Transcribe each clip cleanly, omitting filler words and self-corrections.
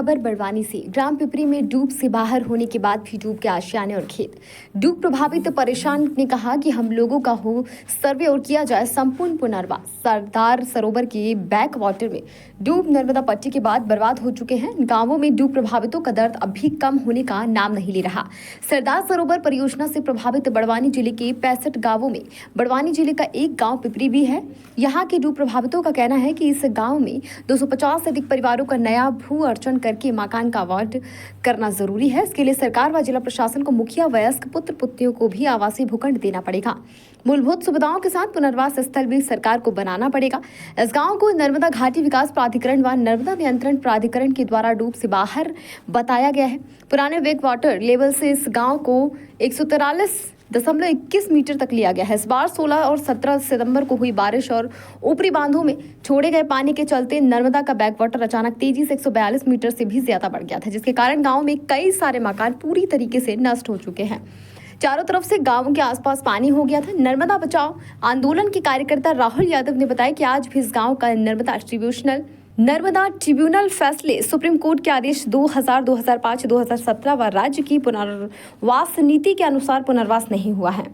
खबर बड़वानी से। ग्राम पिपरी में डूब से बाहर होने के बाद भी डूब के आशियाने और खेत। डूब प्रभावित परेशान ने कहा कि हम लोगों का हो सर्वे और किया जाए संपूर्ण पुनर्वास। सरदार सरोवर के बैक वाटर में डूब नर्मदा पट्टी के बाद बर्बाद हो चुके हैं। गांवों में डूब प्रभावितों का दर्द अभी कम होने का नाम नहीं ले रहा। सरदार सरोवर परियोजना से प्रभावित बड़वानी जिले के 65 गाँवों में बड़वानी जिले का एक गाँव पिपरी भी है। यहाँ के डूब प्रभावितों का कहना है कि इस गाँव में 250 से अधिक परिवारों का नया भू अर्जन करके मकान का आवंटन करना जरूरी है। इसके लिए सरकार व जिला प्रशासन को मुखिया वयस्क पुत्र पुत्रियों को भी आवासीय भूखंड देना पड़ेगा। मूलभूत सुविधाओं के साथ पुनर्वास स्थल भी सरकार को बनाना पड़ेगा। इस गांव को नर्मदा घाटी विकास प्राधिकरण व नर्मदा नियंत्रण प्राधिकरण के द्वारा डूब से बाहर बताया गया है। पुराने बैक वाटर लेवल से इस गांव को 143.21 मीटर तक लिया गया है। इस बार 16 और 17 सितंबर को हुई बारिश और ऊपरी बांधों में छोड़े गए पानी के चलते नर्मदा का बैक वाटर अचानक तेजी से 142 मीटर से भी ज्यादा बढ़ गया था, जिसके कारण गांव में कई सारे मकान पूरी तरीके से नष्ट हो चुके हैं। चारों तरफ से गांवों के आसपास पानी हो गया था। नर्मदा बचाओ आंदोलन के कार्यकर्ता राहुल यादव ने बताया कि आज भी इस गांव का नर्मदा ट्रिब्यूनल फैसले, सुप्रीम कोर्ट के आदेश 2000, 2005, 2017 व राज्य की पुनर्वास नीति के अनुसार पुनर्वास नहीं हुआ है।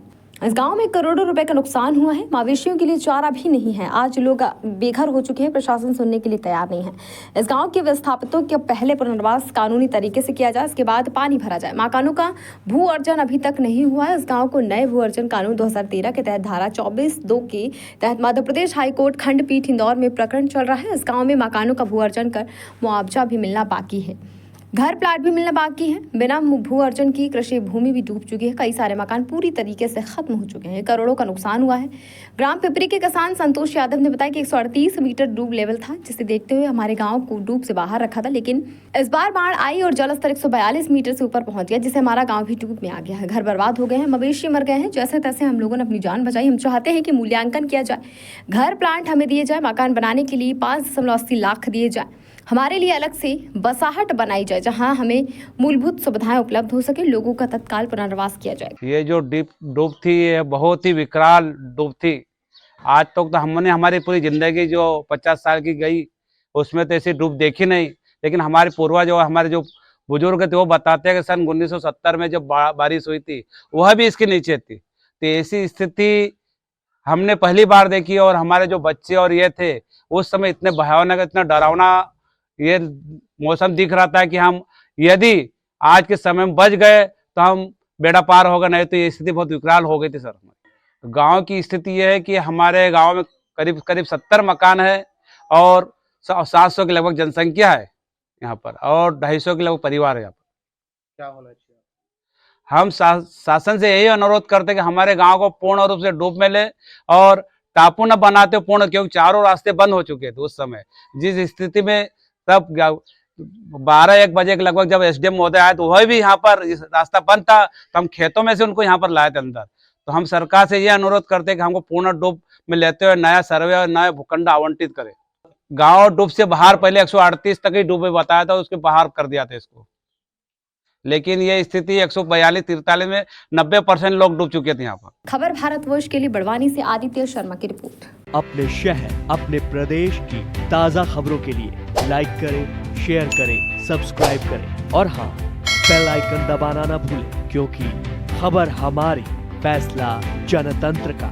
इस गांव में करोड़ों रुपए का नुकसान हुआ है। मवेशियों के लिए चारा भी नहीं है। आज लोग बेघर हो चुके हैं। प्रशासन सुनने के लिए तैयार नहीं है। इस गांव के विस्थापितों के पहले पुनर्वास कानूनी तरीके से किया जाए, इसके बाद पानी भरा जाए। मकानों का भू अर्जन अभी तक नहीं हुआ है। इस गांव को नए भू अर्जन कानून 2013 के तहत धारा 24(2) के तहत मध्य प्रदेश हाईकोर्ट खंडपीठ इंदौर में प्रकरण चल रहा है। इस गाँव में मकानों का भू अर्जन कर मुआवजा भी मिलना बाकी है। घर प्लाट भी मिलना बाकी है। बिना भू अर्जन की कृषि भूमि भी डूब चुकी है। कई सारे मकान पूरी तरीके से खत्म हो चुके हैं। करोड़ों का नुकसान हुआ है। ग्राम पिपरी के किसान संतोष यादव ने बताया कि 138 मीटर डूब लेवल था, जिसे देखते हुए हमारे गांव को डूब से बाहर रखा था, लेकिन इस बार बाढ़ आई और जलस्तर 142 मीटर से ऊपर पहुंच गया, जिससे हमारा गाँव भी डूब में आ गया है। घर बर्बाद हो गए हैं, मवेशी मर गए हैं। जैसे तैसे हम लोगों ने अपनी जान बचाई। हम चाहते हैं कि मूल्यांकन किया जाए, घर प्लांट हमें दिए जाए, मकान बनाने के लिए 5.80 लाख दिए जाए, हमारे लिए अलग से बसाहट बनाई जाए जहां हमें मूलभूत सुविधाएं उपलब्ध हो सके, लोगों का तत्काल पुनर्वास किया जाए। ये जो डूब थी, ये बहुत ही विकराल डूब थी। आज तक तो हमने हमारी पूरी जिंदगी जो 50 साल की गई, उसमें तो ऐसी डूब देखी नहीं। लेकिन हमारे पूर्वज और हमारे जो बुजुर्ग थे वो बताते हैं कि सन 1970 में जब बारिश हुई थी, वह भी इसके नीचे थी। तो ऐसी स्थिति हमने पहली बार देखी। और हमारे जो बच्चे और ये थे, उस समय इतने भयानक, इतना डरावना ये मौसम दिख रहा था कि हम यदि आज के समय में बच गए तो हम बेड़ा पार होगा, नहीं तो ये स्थिति बहुत विकराल हो गई थी सर। तो गांव की स्थिति ये है कि हमारे गांव में करीब 70 मकान है और 700 के लगभग जनसंख्या है यहाँ पर, और 250 के लगभग परिवार है यहाँ पर। क्या होना चाहिए? हम शासन से यही अनुरोध करते हैं कि हमारे गांव को पूर्ण रूप से डूब में ले और टापू न बनाते पूर्ण, क्योंकि चारों रास्ते बंद हो चुके थे उस समय। जिस स्थिति में तब 12-1 बजे के लगभग जब एसडीएम महोदय आए, तो वह भी यहाँ पर रास्ता बंद था, तो हम खेतों में से उनको यहाँ पर लाए थे अंदर। तो हम सरकार से ये अनुरोध करते हैं कि हमको पूर्ण डूब में लेते हुए नया सर्वे और नया भूखंड आवंटित करें। गांव डूब से बाहर पहले 138 तक ही डूब में बताया था, उसके बाहर कर दिया था इसको। लेकिन ये स्थिति 142-43 में 90% लोग डूब चुके थे यहाँ पर। खबर भारतवर्ष के लिए बड़वानी से आदित्य शर्मा की रिपोर्ट। अपने शहर, अपने प्रदेश की ताज़ा खबरों के लिए लाइक करें, शेयर करें, सब्सक्राइब करें और हाँ, बेल आइकन दबाना ना भूलें, क्योंकि खबर हमारी, फैसला जनतंत्र का।